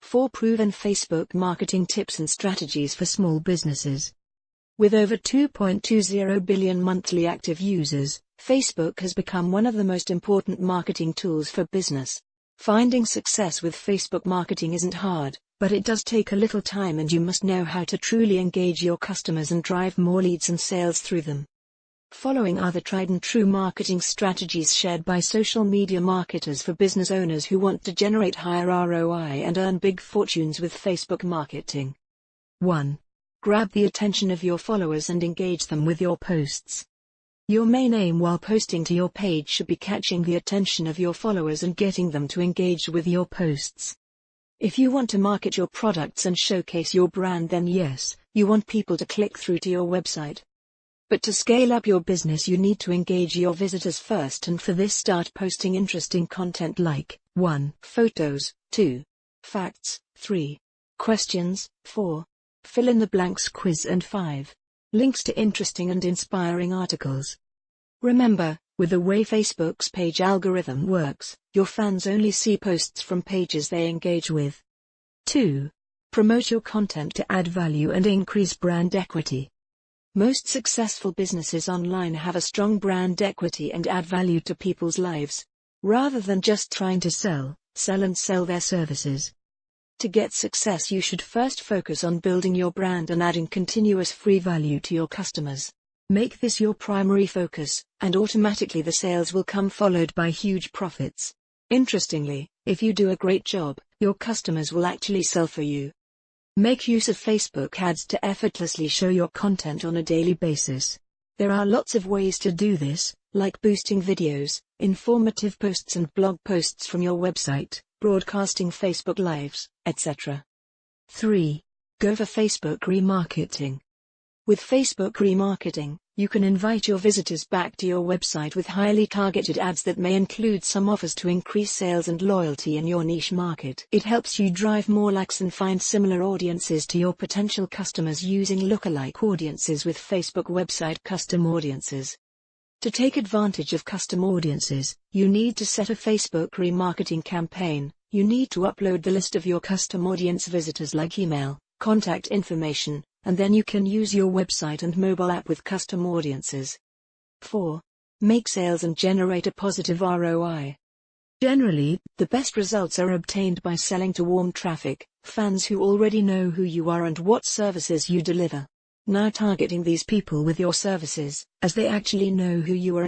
4 Proven Facebook Marketing Tips and Strategies for Small Businesses. With over 2.20 billion monthly active users, Facebook has become one of the most important marketing tools for business. Finding success with Facebook marketing isn't hard, but it does take a little time, and you must know how to truly engage your customers and drive more leads and sales through them. Following are the tried and true marketing strategies shared by social media marketers for business owners who want to generate higher ROI and earn big fortunes with Facebook marketing. 1. Grab the attention of your followers and engage them with your posts. Your main aim while posting to your page should be catching the attention of your followers and getting them to engage with your posts. If you want to market your products and showcase your brand, then yes, you want people to click through to your website. But to scale up your business, you need to engage your visitors first, and for this start posting interesting content like 1. Photos, 2. Facts, 3. Questions, 4. Fill in the blanks quiz, and 5. Links to interesting and inspiring articles. Remember, with the way Facebook's page algorithm works, your fans only see posts from pages they engage with. 2. Promote your content to add value and increase brand equity. Most successful businesses online have a strong brand equity and add value to people's lives, rather than just trying to sell their services. To get success, you should first focus on building your brand and adding continuous free value to your customers. Make this your primary focus, and automatically the sales will come, followed by huge profits. Interestingly, if you do a great job, your customers will actually sell for you. Make use of Facebook ads to effortlessly show your content on a daily basis. There are lots of ways to do this, like boosting videos, informative posts and blog posts from your website, broadcasting Facebook Lives, etc. 3. Go for Facebook remarketing. With Facebook remarketing, you can invite your visitors back to your website with highly targeted ads that may include some offers to increase sales and loyalty in your niche market. It helps you drive more likes and find similar audiences to your potential customers using lookalike audiences with Facebook website custom audiences. To take advantage of custom audiences, you need to set a Facebook remarketing campaign. You need to upload the list of your custom audience visitors like email, contact information, and then you can use your website and mobile app with custom audiences. 4. Make sales and generate a positive ROI. Generally, the best results are obtained by selling to warm traffic, fans who already know who you are and what services you deliver. Now targeting these people with your services, as they actually know who you are